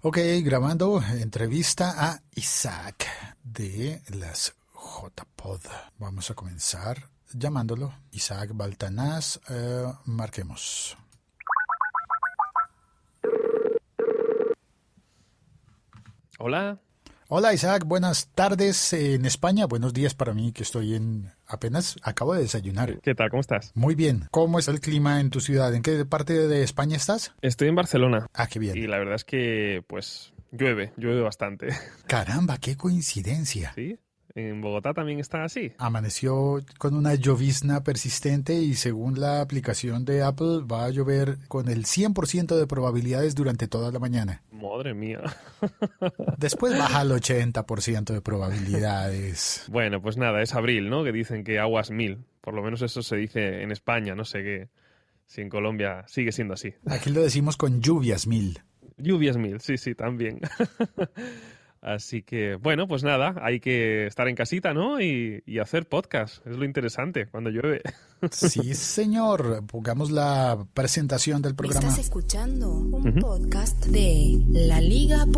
Ok, grabando entrevista a Isaac de las JPod. Vamos a comenzar llamándolo Isaac Baltanás. Marquemos. Hola. Hola Isaac, buenas tardes en España. Buenos días para mí que estoy apenas acabo de desayunar. ¿Qué tal? ¿Cómo estás? Muy bien. ¿Cómo es el clima en tu ciudad? ¿En qué parte de España estás? Estoy en Barcelona. Ah, qué bien. Y la verdad es que, pues, llueve bastante. Caramba, qué coincidencia. ¿Sí? ¿En Bogotá también está así? Amaneció con una llovizna persistente y según la aplicación de Apple va a llover con el 100% de probabilidades durante toda la mañana. Madre mía. Después baja al 80% de probabilidades. Bueno, pues nada, es abril, ¿no? Que dicen que aguas 1000. Por lo menos eso se dice en España. No sé qué, si en Colombia sigue siendo así. Aquí lo decimos con lluvias 1000. Lluvias 1000, sí, también. Así que, bueno, pues nada, hay que estar en casita, ¿no? Y hacer podcast. Es lo interesante cuando llueve. Sí, señor. Pongamos la presentación del programa. Estás escuchando un podcast de laliga.fm.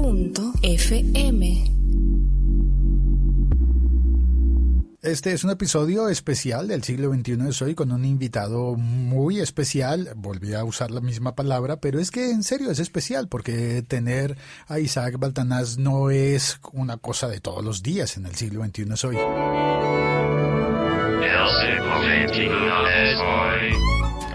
Este es un episodio especial del siglo XXI de hoy con un invitado muy especial. Volví a usar la misma palabra, pero es que en serio es especial porque tener a Isaac Baltanás no es una cosa de todos los días en el siglo XXI de hoy.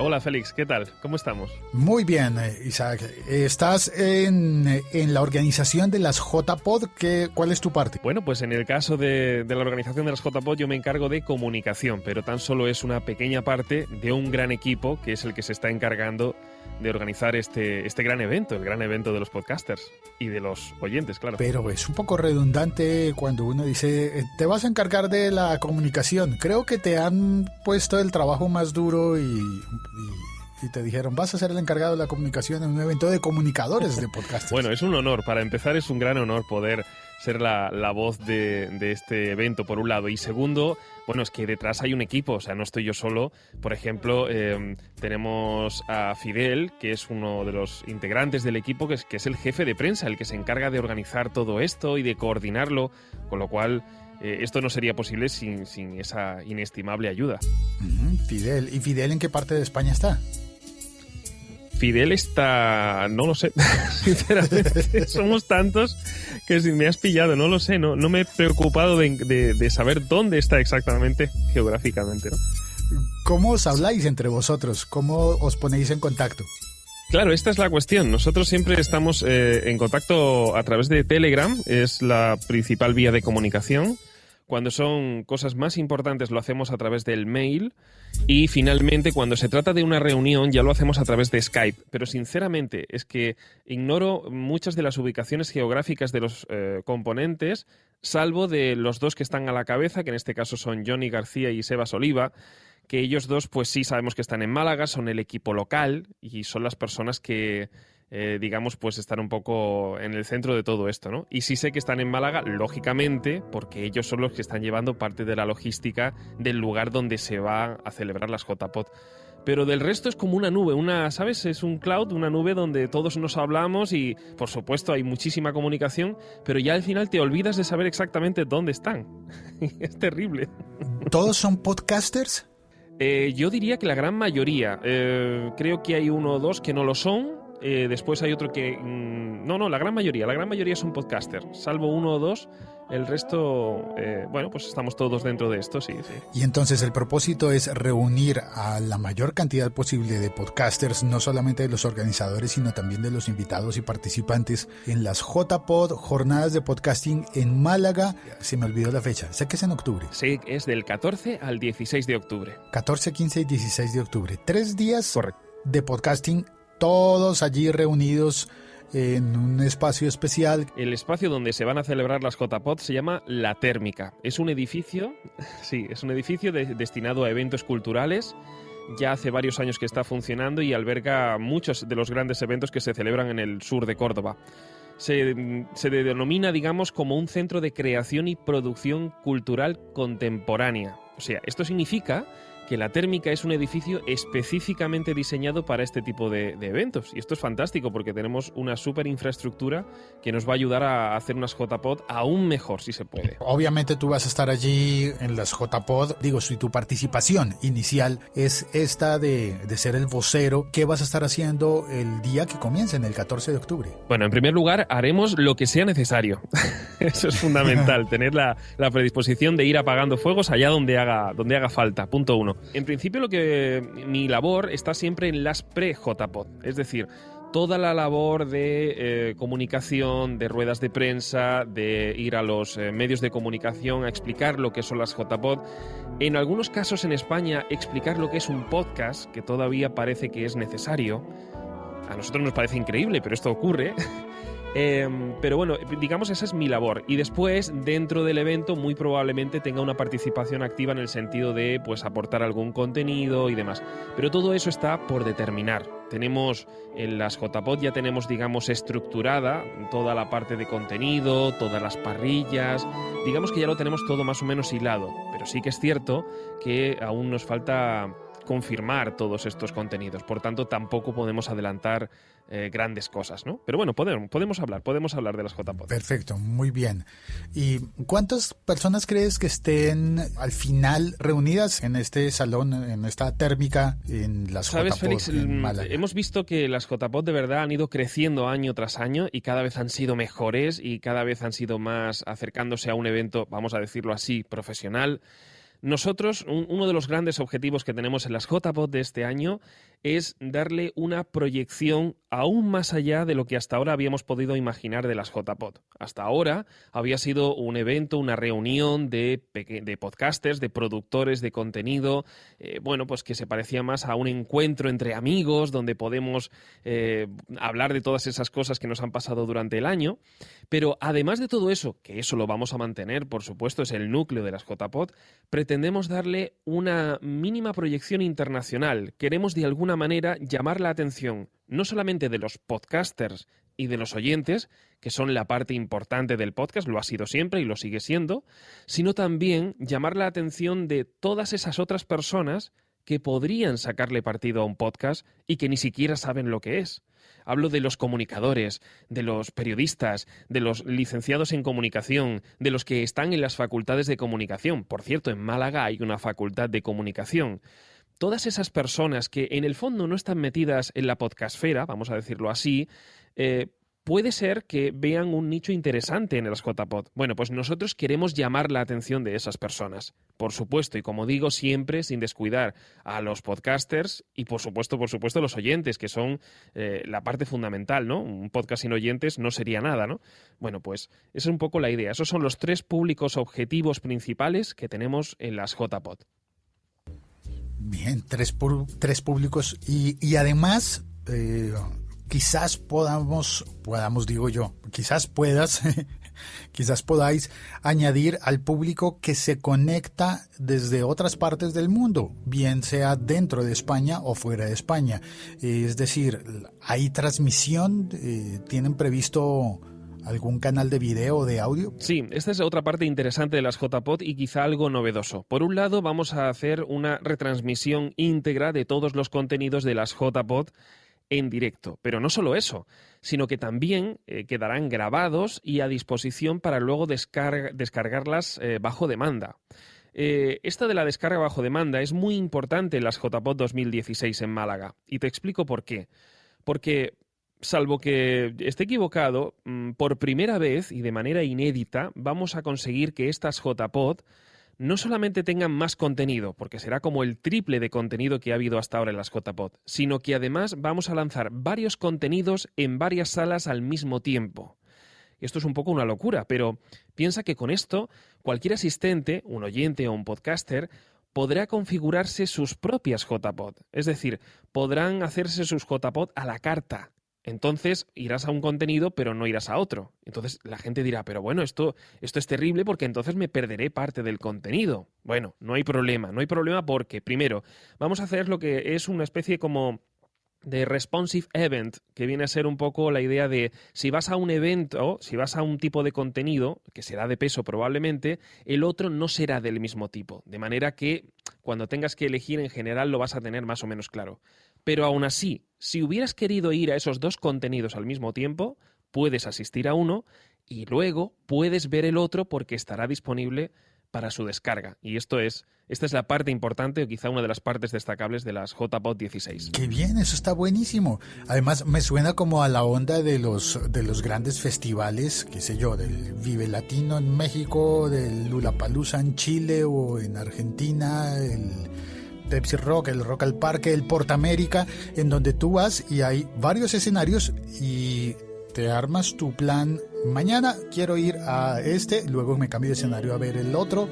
Hola Félix, ¿qué tal? ¿Cómo estamos? Muy bien, Isaac. Estás en la organización de las JPod. ¿Cuál es tu parte? Bueno, pues en el caso de la organización de las JPod yo me encargo de comunicación, pero tan solo es una pequeña parte de un gran equipo que es el que se está encargando de organizar este gran evento, el gran evento de los podcasters y de los oyentes, claro. Pero es un poco redundante cuando uno dice, te vas a encargar de la comunicación. Creo que te han puesto el trabajo más duro y te dijeron, vas a ser el encargado de la comunicación en un evento de comunicadores de podcasters. Bueno, es un honor. Para empezar, es un gran honor poder ser la voz de este evento, por un lado. Y segundo, bueno, es que detrás hay un equipo, o sea, no estoy yo solo. Por ejemplo, tenemos a Fidel, que es uno de los integrantes del equipo, que es el jefe de prensa, el que se encarga de organizar todo esto y de coordinarlo, con lo cual esto no sería posible sin esa inestimable ayuda. Fidel. ¿Y Fidel en qué parte de España está? Fidel está... no lo sé, sinceramente. Somos tantos que si me has pillado, no lo sé, no me he preocupado de saber dónde está exactamente geográficamente, ¿no? ¿Cómo os habláis entre vosotros? ¿Cómo os ponéis en contacto? Claro, esta es la cuestión. Nosotros siempre estamos en contacto a través de Telegram, es la principal vía de comunicación. Cuando son cosas más importantes lo hacemos a través del mail y finalmente cuando se trata de una reunión ya lo hacemos a través de Skype. Pero sinceramente es que ignoro muchas de las ubicaciones geográficas de los componentes, salvo de los dos que están a la cabeza, que en este caso son Johnny García y Sebas Oliva, que ellos dos pues sí sabemos que están en Málaga, son el equipo local y son las personas que... digamos, pues están un poco en el centro de todo esto, ¿no? Y sí sé que están en Málaga, lógicamente, porque ellos son los que están llevando parte de la logística del lugar donde se va a celebrar las JPod. Pero del resto es como una nube, ¿sabes? Es un cloud, una nube donde todos nos hablamos y, por supuesto, hay muchísima comunicación, pero ya al final te olvidas de saber exactamente dónde están. Es terrible. ¿Todos son podcasters? Yo diría que la gran mayoría. Creo que hay uno o dos que no lo son. Después hay otro que... No, la gran mayoría son podcasters, salvo uno o dos, el resto, bueno, pues estamos todos dentro de esto, sí. Y entonces el propósito es reunir a la mayor cantidad posible de podcasters, no solamente de los organizadores, sino también de los invitados y participantes en las JPod, jornadas de podcasting en Málaga. Se me olvidó la fecha, sé que es en octubre. Sí, es del 14 al 16 de octubre. 14, 15 y 16 de octubre. 3 días. Correcto. De podcasting, todos allí reunidos en un espacio especial. El espacio donde se van a celebrar las JPod se llama La Térmica. Es un edificio, destinado a eventos culturales. Ya hace varios años que está funcionando y alberga muchos de los grandes eventos que se celebran en el sur de Córdoba. Se denomina, digamos, como un centro de creación y producción cultural contemporánea. O sea, esto significa que que la térmica es un edificio específicamente diseñado para este tipo de eventos. Y esto es fantástico porque tenemos una súper infraestructura que nos va a ayudar a hacer unas JPod aún mejor, si se puede. Obviamente tú vas a estar allí en las JPod. Digo, si tu participación inicial es esta de ser el vocero, ¿qué vas a estar haciendo el día que comiencen, el 14 de octubre? Bueno, en primer lugar, haremos lo que sea necesario. Eso es fundamental, tener la predisposición de ir apagando fuegos allá donde haga falta. Punto 1. En principio, mi labor está siempre en las pre-JPod, es decir, toda la labor de comunicación, de ruedas de prensa, de ir a los medios de comunicación a explicar lo que son las JPod. En algunos casos en España, explicar lo que es un podcast, que todavía parece que es necesario. A nosotros nos parece increíble, pero esto ocurre. Pero bueno, digamos, esa es mi labor. Y después, dentro del evento, muy probablemente tenga una participación activa en el sentido de pues aportar algún contenido y demás. Pero todo eso está por determinar. Tenemos en las JPod, ya tenemos, digamos, estructurada toda la parte de contenido, todas las parrillas. Digamos que ya lo tenemos todo más o menos hilado. Pero sí que es cierto que aún nos falta confirmar todos estos contenidos. Por tanto, tampoco podemos adelantar grandes cosas, ¿no? Pero bueno, podemos hablar de las JPod. Perfecto, muy bien. ¿Y cuántas personas crees que estén al final reunidas en este salón, en esta térmica, en las JPod? ¿Sabes, Félix? En Málaga? Hemos visto que las JPod de verdad han ido creciendo año tras año y cada vez han sido mejores y cada vez han sido más acercándose a un evento, vamos a decirlo así, profesional. Nosotros, uno de los grandes objetivos que tenemos en las JPod de este año es darle una proyección aún más allá de lo que hasta ahora habíamos podido imaginar de las JPod. Hasta ahora había sido un evento, una reunión de podcasters, de productores de contenido, pues que se parecía más a un encuentro entre amigos donde podemos hablar de todas esas cosas que nos han pasado durante el año. Pero además de todo eso, que eso lo vamos a mantener, por supuesto, es el núcleo de las JPod, pretendemos darle una mínima proyección internacional. Queremos de alguna manera llamar la atención no solamente de los podcasters y de los oyentes, que son la parte importante del podcast, lo ha sido siempre y lo sigue siendo, sino también llamar la atención de todas esas otras personas que podrían sacarle partido a un podcast y que ni siquiera saben lo que es. Hablo de los comunicadores, de los periodistas, de los licenciados en comunicación, de los que están en las facultades de comunicación. Por cierto, en Málaga hay una facultad de comunicación. Todas esas personas que en el fondo no están metidas en la podcastfera, vamos a decirlo así, puede ser que vean un nicho interesante en las JPod. Bueno, pues nosotros queremos llamar la atención de esas personas. Por supuesto, y como digo, siempre sin descuidar a los podcasters y por supuesto los oyentes, que son la parte fundamental, ¿no? Un podcast sin oyentes no sería nada, ¿no? Bueno, pues esa es un poco la idea. Esos son los 3 públicos objetivos principales que tenemos en las JPod. Bien, tres públicos y además quizás quizás podáis añadir al público que se conecta desde otras partes del mundo, bien sea dentro de España o fuera de España. Es decir, ¿hay transmisión? ¿Tienen previsto algún canal de video o de audio? Sí, esta es otra parte interesante de las JPod y quizá algo novedoso. Por un lado, vamos a hacer una retransmisión íntegra de todos los contenidos de las JPod en directo. Pero no solo eso, sino que también quedarán grabados y a disposición para luego descargarlas bajo demanda. Esta de la descarga bajo demanda es muy importante en las JPod 2016 en Málaga. Y te explico por qué. Porque, salvo que esté equivocado, por primera vez y de manera inédita vamos a conseguir que estas JPod no solamente tengan más contenido, porque será como el triple de contenido que ha habido hasta ahora en las JPod, sino que además vamos a lanzar varios contenidos en varias salas al mismo tiempo. Esto es un poco una locura, pero piensa que con esto cualquier asistente, un oyente o un podcaster, podrá configurarse sus propias JPod. Es decir, podrán hacerse sus JPod a la carta. Entonces irás a un contenido pero no irás a otro. Entonces la gente dirá, pero bueno, esto es terrible porque entonces me perderé parte del contenido. Bueno, no hay problema porque primero vamos a hacer lo que es una especie como de responsive event, que viene a ser un poco la idea de si vas a un evento, si vas a un tipo de contenido, que será de peso probablemente, el otro no será del mismo tipo. De manera que cuando tengas que elegir en general lo vas a tener más o menos claro. Pero aún así, si hubieras querido ir a esos dos contenidos al mismo tiempo, puedes asistir a uno y luego puedes ver el otro porque estará disponible para su descarga. Y esta es la parte importante o quizá una de las partes destacables de las JPod 16. ¡Qué bien! Eso está buenísimo. Además, me suena como a la onda de los grandes festivales, qué sé yo, del Vive Latino en México, del Lollapalooza en Chile o en Argentina, el Pepsi Rock, el Rock al Parque, el Porta América, en donde tú vas y hay varios escenarios y te armas tu plan. Mañana quiero ir a luego me cambio de escenario a ver el otro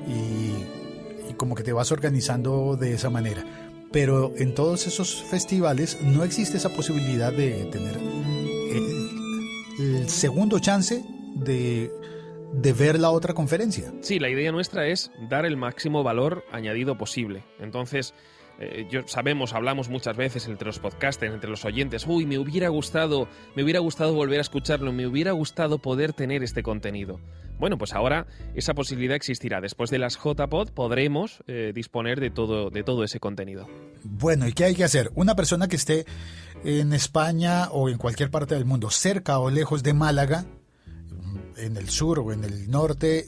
y como que te vas organizando de esa manera. Pero en todos esos festivales no existe esa posibilidad de tener el segundo chance de ver la otra conferencia. Sí, la idea nuestra es dar el máximo valor añadido posible. Entonces, hablamos muchas veces entre los podcasters, entre los oyentes, me hubiera gustado volver a escucharlo, me hubiera gustado poder tener este contenido. Bueno, pues ahora esa posibilidad existirá. Después de las JPod podremos disponer de todo ese contenido. Bueno, ¿y qué hay que hacer? Una persona que esté en España o en cualquier parte del mundo, cerca o lejos de Málaga, en el sur o en el norte,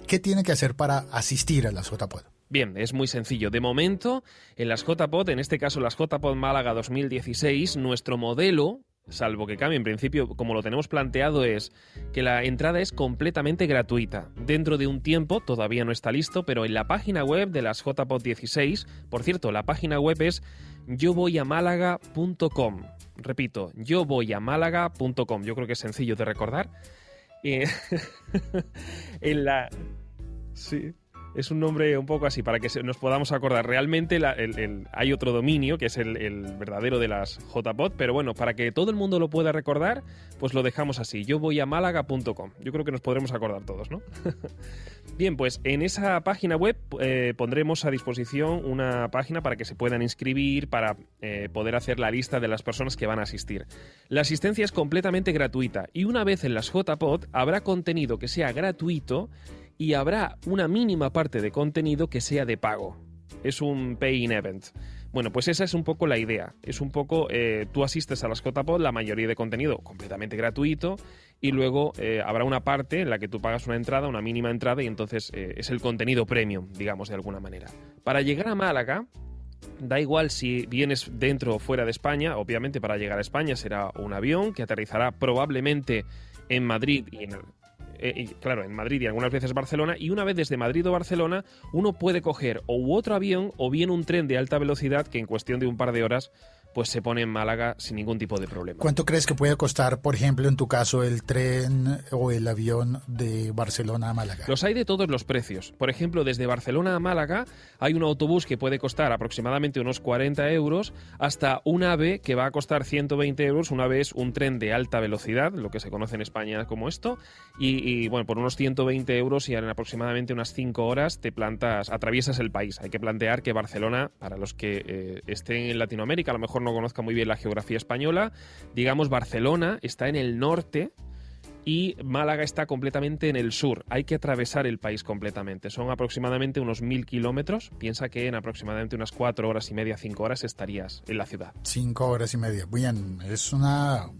¿qué tiene que hacer para asistir a las JPod? Bien, es muy sencillo. De momento, en las JPod, en este caso las JPod Málaga 2016, nuestro modelo, salvo que cambie en principio, como lo tenemos planteado, es que la entrada es completamente gratuita. Dentro de un tiempo, todavía no está listo, pero en la página web de las JPod 16, por cierto, la página web es yovoyamálaga.com. Repito, yovoyamálaga.com. Yo creo que es sencillo de recordar. Sí. Es un nombre un poco así, para que nos podamos acordar. Realmente hay otro dominio, que es el verdadero de las JPod, pero bueno, para que todo el mundo lo pueda recordar, pues lo dejamos así, yovoyamálaga.com. Yo creo que nos podremos acordar todos, ¿no? Bien, pues en esa página web pondremos a disposición una página para que se puedan inscribir, para poder hacer la lista de las personas que van a asistir. La asistencia es completamente gratuita y una vez en las JPod habrá contenido que sea gratuito y habrá una mínima parte de contenido que sea de pago. Es un pay-in event. Bueno, pues esa es un poco la idea. Es un poco, tú asistes a las JPod, la mayoría de contenido completamente gratuito, y luego habrá una parte en la que tú pagas una entrada, una mínima entrada, y entonces es el contenido premium, digamos, de alguna manera. Para llegar a Málaga, da igual si vienes dentro o fuera de España, obviamente para llegar a España será un avión que aterrizará probablemente en Madrid en Madrid y algunas veces Barcelona, y una vez desde Madrid o Barcelona uno puede coger o otro avión o bien un tren de alta velocidad que en cuestión de un par de horas pues se pone en Málaga sin ningún tipo de problema. ¿Cuánto crees que puede costar, por ejemplo, en tu caso, el tren o el avión de Barcelona a Málaga? Los hay de todos los precios. Por ejemplo, desde Barcelona a Málaga hay un autobús que puede costar aproximadamente unos 40 euros hasta un AVE que va a costar 120 euros. Un AVE es un tren de alta velocidad, lo que se conoce en España como esto, y bueno, por unos 120 euros y en aproximadamente unas 5 horas atraviesas el país. Hay que plantear que Barcelona, para los que estén en Latinoamérica, a lo mejor no conozca muy bien la geografía española, digamos Barcelona está en el norte y Málaga está completamente en el sur. Hay que atravesar el país completamente. Son aproximadamente unos 1000 kilómetros. Piensa que en aproximadamente unas 4 horas y media, 5 horas estarías en la ciudad. 5 horas y media. Bien, es una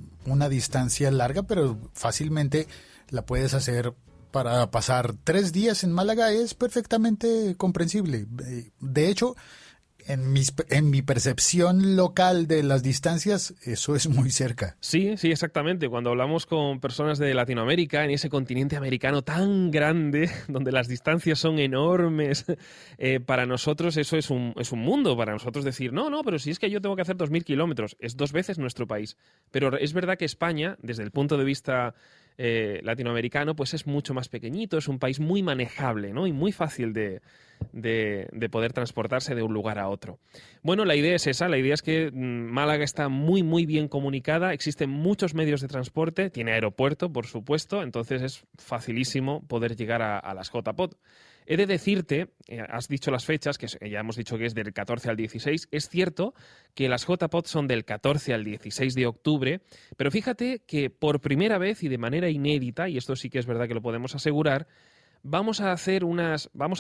distancia larga, pero fácilmente la puedes hacer. Para pasar 3 días en Málaga es perfectamente comprensible. De hecho, en mi percepción local de las distancias, eso es muy cerca. Sí, exactamente. Cuando hablamos con personas de Latinoamérica, en ese continente americano tan grande, donde las distancias son enormes, para nosotros eso es un mundo. Para nosotros decir, no, pero si es que yo tengo que hacer 2000 kilómetros, es 2 veces nuestro país. Pero es verdad que España, desde el punto de vista latinoamericano, pues es mucho más pequeñito, es un país muy manejable, ¿no? Y muy fácil de poder transportarse de un lugar a otro. Bueno, la idea es esa, la idea es que Málaga está muy, muy bien comunicada, existen muchos medios de transporte, tiene aeropuerto, por supuesto, entonces es facilísimo poder llegar a las JPod. He de decirte, has dicho las fechas, que ya hemos dicho que es del 14 al 16. Es cierto que las JPod son del 14 al 16 de octubre, pero fíjate que por primera vez y de manera inédita, y esto sí que es verdad que lo podemos asegurar, vamos a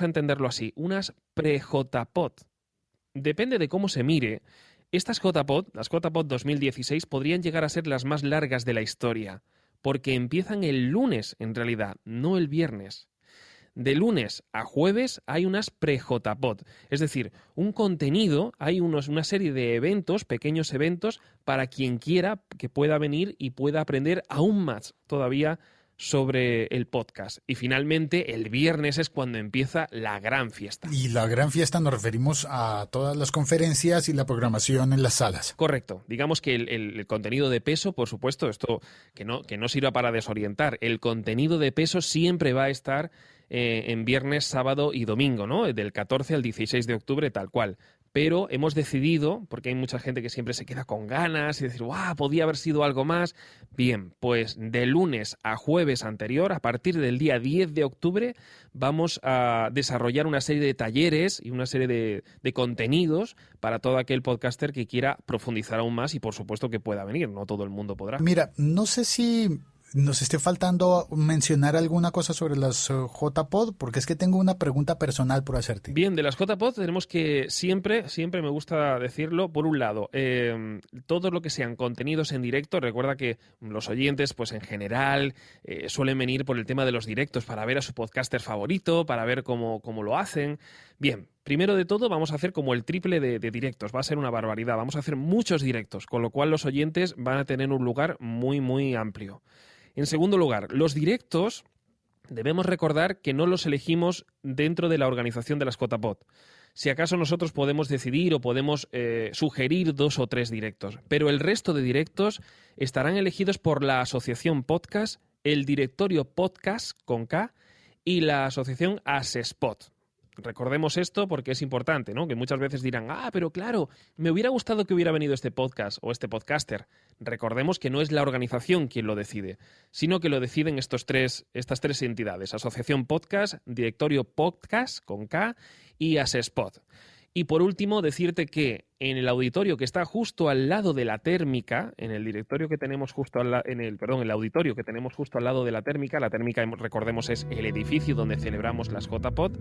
entenderlo así, unas pre-JPod. Depende de cómo se mire. Estas JPod, las JPod 2016, podrían llegar a ser las más largas de la historia, porque empiezan el lunes, en realidad, no el viernes. De lunes a jueves hay unas pre-JPod, es decir, un contenido, hay una serie de eventos, pequeños eventos, para quien quiera que pueda venir y pueda aprender aún más todavía sobre el podcast. Y finalmente, el viernes es cuando empieza la gran fiesta. Y la gran fiesta nos referimos a todas las conferencias y la programación en las salas. Correcto. Digamos que el contenido de peso, por supuesto, esto que no sirva para desorientar, el contenido de peso siempre va a estar en viernes, sábado y domingo, ¿no? Del 14 al 16 de octubre, tal cual. Pero hemos decidido, porque hay mucha gente que siempre se queda con ganas y decir, ¡guau! Podía haber sido algo más. Bien, pues de lunes a jueves anterior, a partir del día 10 de octubre, vamos a desarrollar una serie de talleres y una serie de contenidos para todo aquel podcaster que quiera profundizar aún más y, por supuesto, que pueda venir. No todo el mundo podrá. Mira, no sé si nos esté faltando mencionar alguna cosa sobre las JPod, porque es que tengo una pregunta personal por hacerte. Bien, de las JPod tenemos que siempre me gusta decirlo, por un lado, todo lo que sean contenidos en directo, recuerda que los oyentes, pues en general, suelen venir por el tema de los directos para ver a su podcaster favorito, para ver cómo lo hacen. Bien, primero de todo vamos a hacer como el triple de directos, va a ser una barbaridad, vamos a hacer muchos directos, con lo cual los oyentes van a tener un lugar muy, muy amplio. En segundo lugar, los directos debemos recordar que no los elegimos dentro de la organización de las JPod. Si acaso nosotros podemos decidir o podemos sugerir 2 o 3 directos, pero el resto de directos estarán elegidos por la Asociación Podcast, el Directorio Podcast con K y la Asociación Asespod. Recordemos esto porque es importante, ¿no? Que muchas veces dirán, pero claro, me hubiera gustado que hubiera venido este podcast o este podcaster. Recordemos que no es la organización quien lo decide, sino que lo deciden estas tres entidades, Asociación Podcast, Directorio Podcast con K y Asespod. Y por último, decirte que en el auditorio que está justo al lado de la térmica, en el directorio que tenemos el auditorio que tenemos justo al lado de la térmica, recordemos es el edificio donde celebramos las JPod,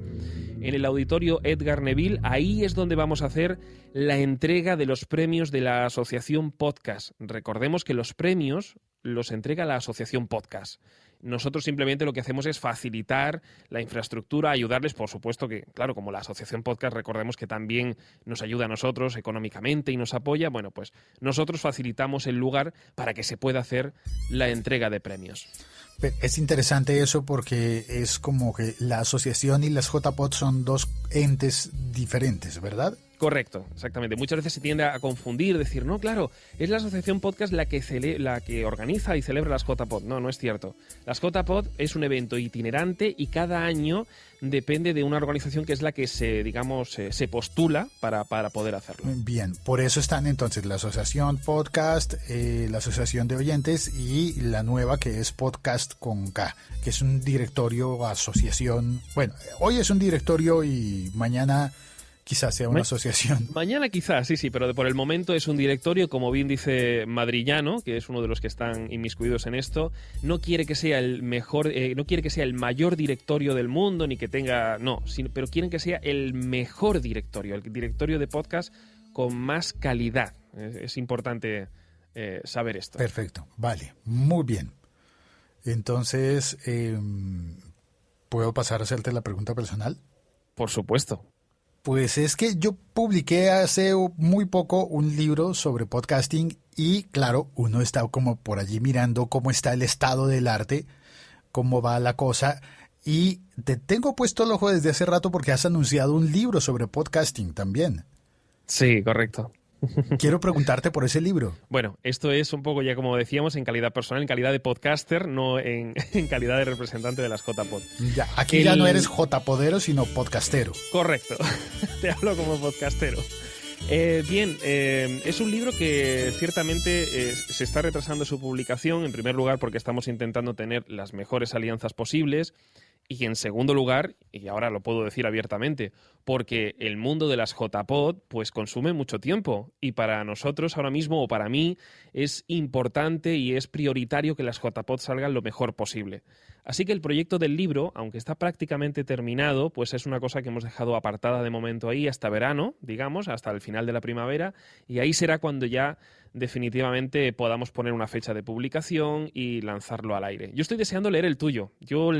en el auditorio Edgar Neville, ahí es donde vamos a hacer la entrega de los premios de la Asociación Podcast. Recordemos que los premios los entrega la Asociación Podcast. Nosotros simplemente lo que hacemos es facilitar la infraestructura, ayudarles, por supuesto que, claro, como la Asociación Podcast, recordemos que también nos ayuda a nosotros económicamente y nos apoya, bueno, pues nosotros facilitamos el lugar para que se pueda hacer la entrega de premios. Es interesante eso porque es como que la asociación y las JPod son 2 entes diferentes, ¿verdad? Correcto, exactamente. Muchas veces se tiende a confundir, decir, no, claro, es la Asociación Podcast la que organiza y celebra las JPod. No, no es cierto. Las JPod es un evento itinerante y cada año depende de una organización que es la que se postula para poder hacerlo. Bien, por eso están entonces la Asociación Podcast, la Asociación de Oyentes y la nueva que es Podcast con K, que es un directorio, asociación. Bueno, hoy es un directorio y mañana quizás sea una asociación. Mañana quizás, sí, pero por el momento es un directorio, como bien dice Madrillano, que es uno de los que están inmiscuidos en esto. No quiere que sea el mejor, no quiere que sea el mayor directorio del mundo, ni que tenga, pero quieren que sea el mejor directorio, el directorio de podcast con más calidad. Es importante saber esto. Perfecto, vale, muy bien. Entonces, ¿puedo pasar a hacerte la pregunta personal? Por supuesto. Pues es que yo publiqué hace muy poco un libro sobre podcasting y claro, uno está como por allí mirando cómo está el estado del arte, cómo va la cosa y te tengo puesto el ojo desde hace rato porque has anunciado un libro sobre podcasting también. Sí, correcto. Quiero preguntarte por ese libro. Bueno, esto es un poco ya como decíamos en calidad personal, en calidad de podcaster, no en calidad de representante de las JPod. Ya, aquí ya no eres JPodero, sino podcastero. Correcto, te hablo como podcastero. Es un libro que ciertamente se está retrasando su publicación, en primer lugar porque estamos intentando tener las mejores alianzas posibles Y en segundo lugar, y ahora lo puedo decir abiertamente, porque el mundo de las JPod pues consume mucho tiempo y para nosotros ahora mismo o para mí es importante y es prioritario que las JPod salgan lo mejor posible. Así que el proyecto del libro, aunque está prácticamente terminado, pues es una cosa que hemos dejado apartada de momento ahí hasta verano, digamos, hasta el final de la primavera, y ahí será cuando ya definitivamente podamos poner una fecha de publicación y lanzarlo al aire. Yo estoy deseando leer el tuyo. Yo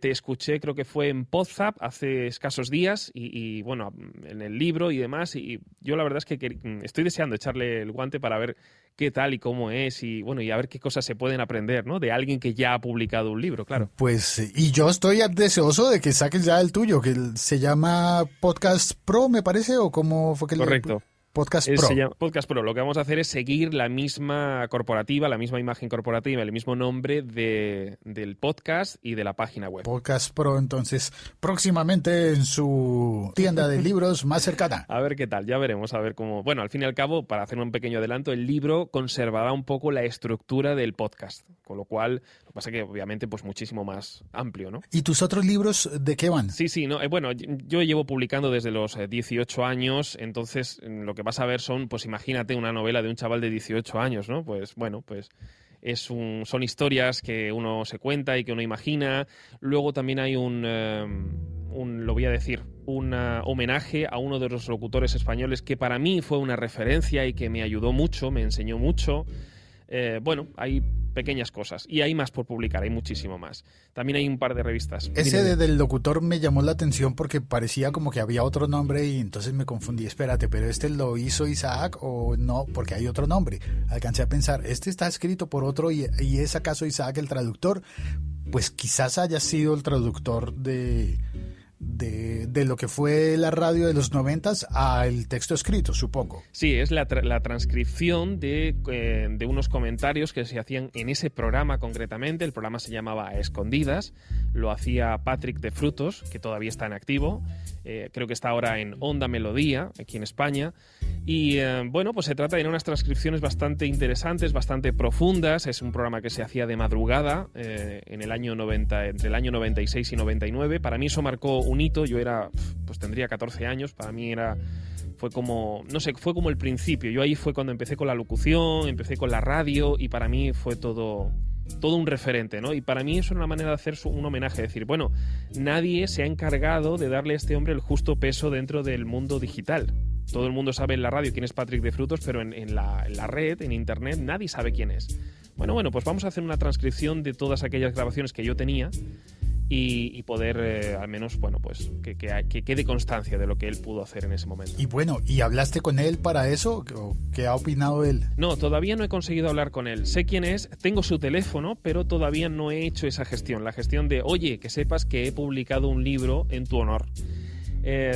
te escuché, creo que fue en Podzap hace escasos días y bueno, en el libro y demás, y yo la verdad es que estoy deseando echarle el guante para ver qué tal y cómo es y bueno, y a ver qué cosas se pueden aprender, ¿no? De alguien que ya ha publicado un libro, claro. Pues, y yo estoy deseoso de que saques ya el tuyo, que se llama Podcast Pro, me parece, o cómo fue que Correcto. Podcast Pro. Se llama Podcast Pro. Lo que vamos a hacer es seguir la misma corporativa, la misma imagen corporativa, el mismo nombre del podcast y de la página web. Podcast Pro, entonces, próximamente en su tienda de libros más cercana. A ver qué tal, ya veremos, a ver cómo... Bueno, al fin y al cabo, para hacer un pequeño adelanto, el libro conservará un poco la estructura del podcast, con lo cual, lo que pasa es que obviamente pues muchísimo más amplio, ¿no? ¿Y tus otros libros de qué van? Sí, no, bueno, yo llevo publicando desde los 18 años, entonces lo que vas a ver son, pues imagínate una novela de un chaval de 18 años, ¿no? Pues bueno, pues son historias que uno se cuenta y que uno imagina. Luego también hay lo voy a decir, un homenaje a uno de los locutores españoles que para mí fue una referencia y que me ayudó mucho, me enseñó mucho. Bueno, hay pequeñas cosas y hay más por publicar, hay muchísimo más. También hay un par de revistas. Ese del locutor me llamó la atención porque parecía como que había otro nombre y entonces me confundí. Espérate, ¿pero este lo hizo Isaac o no? Porque hay otro nombre. Alcancé a pensar, este está escrito por otro y ¿es acaso Isaac el traductor? Pues quizás haya sido el traductor de lo que fue la radio de los 90s al texto escrito, supongo. Sí, es la transcripción de unos comentarios que se hacían en ese programa concretamente. El programa se llamaba A Escondidas, lo hacía Patrick de Frutos, que todavía está en activo. Creo que está ahora en Onda Melodía, aquí en España. Y bueno, pues se trata de unas transcripciones bastante interesantes, bastante profundas. Es un programa que se hacía de madrugada en el año 90, entre el año 96 y 99. Para mí eso marcó un hito. Yo pues tendría 14 años. Para mí fue como el principio. Yo ahí fue cuando empecé con la locución, empecé con la radio y para mí fue todo un referente, ¿no? Y para mí eso es una manera de hacer un homenaje, decir, bueno, nadie se ha encargado de darle a este hombre el justo peso dentro del mundo digital. Todo el mundo sabe en la radio quién es Patrick de Frutos, pero en la red, en internet, nadie sabe quién es. Bueno, pues vamos a hacer una transcripción de todas aquellas grabaciones que yo tenía y poder al menos, bueno, pues que quede constancia de lo que él pudo hacer en ese momento. Y bueno, ¿y hablaste con él para eso? ¿O qué ha opinado él? No, todavía no he conseguido hablar con él. Sé quién es, tengo su teléfono, pero todavía no he hecho esa gestión. La gestión de, oye, que sepas que he publicado un libro en tu honor.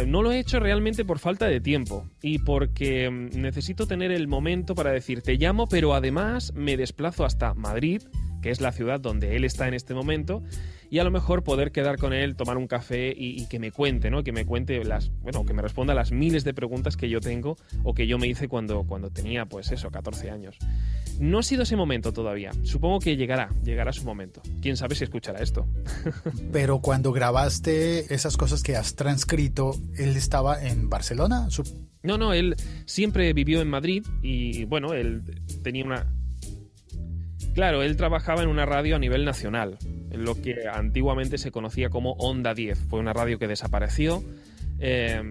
No lo he hecho realmente por falta de tiempo y porque necesito tener el momento para decir, te llamo, pero además me desplazo hasta Madrid, que es la ciudad donde él está en este momento, y a lo mejor poder quedar con él, tomar un café y que me cuente, ¿no? Que me cuente que me responda a las miles de preguntas que yo tengo o que yo me hice cuando tenía, pues eso, 14 años. No ha sido ese momento todavía. Supongo que llegará su momento. Quién sabe si escuchará esto. Pero cuando grabaste esas cosas que has transcrito, ¿él estaba en Barcelona? No, él siempre vivió en Madrid y bueno, él tenía Claro, él trabajaba en una radio a nivel nacional, en lo que antiguamente se conocía como Onda 10. Fue una radio que desapareció.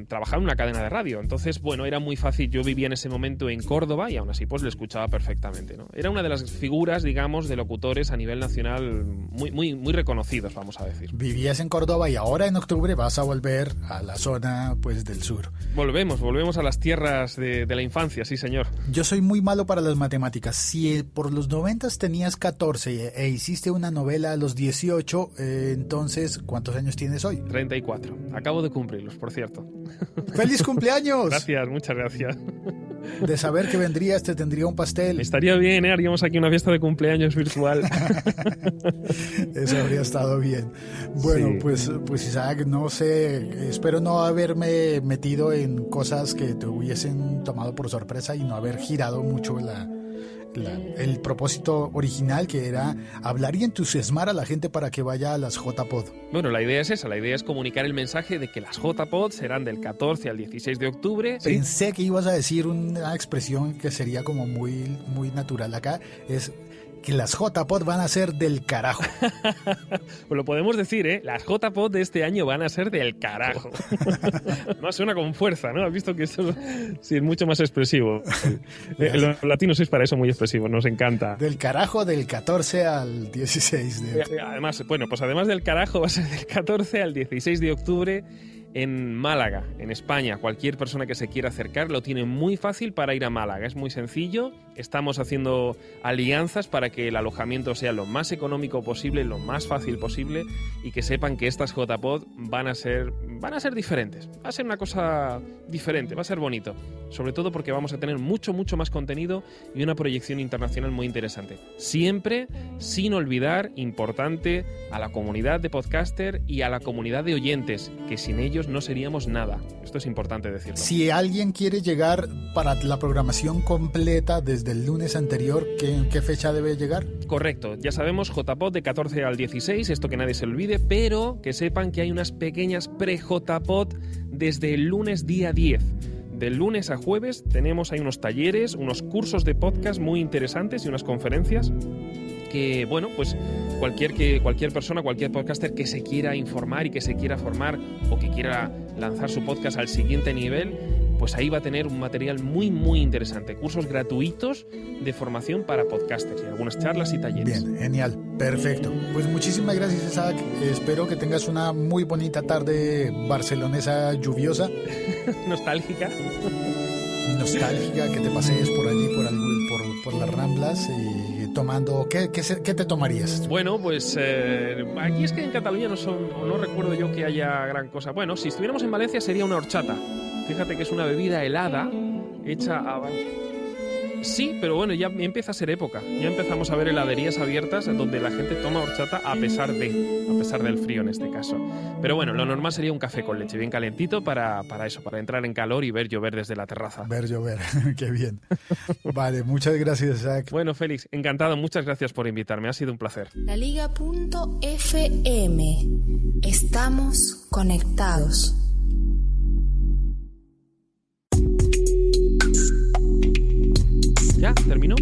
Trabajaba en una cadena de radio, entonces bueno, era muy fácil. Yo vivía en ese momento en Córdoba y aún así pues lo escuchaba perfectamente, ¿no? Era una de las figuras, digamos, de locutores a nivel nacional muy reconocidos, vamos a decir. Vivías en Córdoba y ahora en octubre vas a volver a la zona pues del sur. Volvemos a las tierras de la infancia, sí señor. Yo soy muy malo para las matemáticas. Si por los 90s tenías 14 e hiciste una novela a los 18, entonces ¿cuántos años tienes hoy? 34. Acabo de cumplirlos, por cierto. ¡Feliz cumpleaños! Gracias, muchas gracias. De saber que vendrías, te tendría un pastel. Estaría bien, haríamos aquí una fiesta de cumpleaños virtual. Eso habría estado bien. Bueno, sí. Pues Isaac, no sé, espero no haberme metido en cosas que te hubiesen tomado por sorpresa y no haber girado mucho el propósito original, que era hablar y entusiasmar a la gente para que vaya a las JPod. Bueno, la idea es esa, la idea es comunicar el mensaje de que las JPod serán del 14 al 16 de octubre. Pensé que ibas a decir una expresión que sería como muy, muy natural acá, es que las JPod van a ser del carajo. Pues lo podemos decir, ¿eh? Las JPod de este año van a ser del carajo. No, suena con fuerza, ¿no? Has visto que esto sí es mucho más expresivo. Los latinos sois para eso muy expresivos, nos encanta. Del carajo del 14 al 16 de octubre. Además, bueno, pues además del carajo va a ser del 14 al 16 de octubre en Málaga, en España. Cualquier persona que se quiera acercar lo tiene muy fácil para ir a Málaga. Es muy sencillo. Estamos haciendo alianzas para que el alojamiento sea lo más económico posible, lo más fácil posible, y que sepan que estas JPod van a ser diferentes. Va a ser una cosa diferente, va a ser bonito. Sobre todo porque vamos a tener mucho más contenido y una proyección internacional muy interesante. Siempre sin olvidar, importante, a la comunidad de podcaster y a la comunidad de oyentes, que sin ellos no seríamos nada. Esto es importante decirlo. Si alguien quiere llegar para la programación completa desde el lunes anterior, ¿en qué fecha debe llegar? Correcto, ya sabemos, JPod de 14 al 16, esto que nadie se olvide, pero que sepan que hay unas pequeñas pre-JPod desde el lunes día 10. De lunes a jueves tenemos ahí unos talleres, unos cursos de podcast muy interesantes y unas conferencias que, bueno, pues cualquier persona, cualquier podcaster que se quiera informar y que se quiera formar o que quiera lanzar su podcast al siguiente nivel, pues ahí va a tener un material muy interesante. Cursos gratuitos de formación para podcasters y algunas charlas y talleres. Bien, genial, perfecto. Pues muchísimas gracias, Isaac. Espero que tengas una muy bonita tarde barcelonesa lluviosa. Nostálgica, que te pasees por allí, por las Ramblas y tomando... ¿Qué te tomarías? Bueno, pues aquí es que en Cataluña no recuerdo yo que haya gran cosa. Bueno, si estuviéramos en Valencia sería una horchata. Fíjate que es una bebida helada hecha a... Sí, pero bueno, ya empieza a ser época. Ya empezamos a ver heladerías abiertas donde la gente toma horchata a pesar del frío en este caso. Pero bueno, lo normal sería un café con leche bien calentito para eso, para entrar en calor y ver llover desde la terraza. Ver llover, qué bien. Vale, muchas gracias, Isaac. Bueno, Félix, encantado, muchas gracias por invitarme, ha sido un placer. LaLiga.fm. Estamos conectados. ¿Ya? ¿Terminó?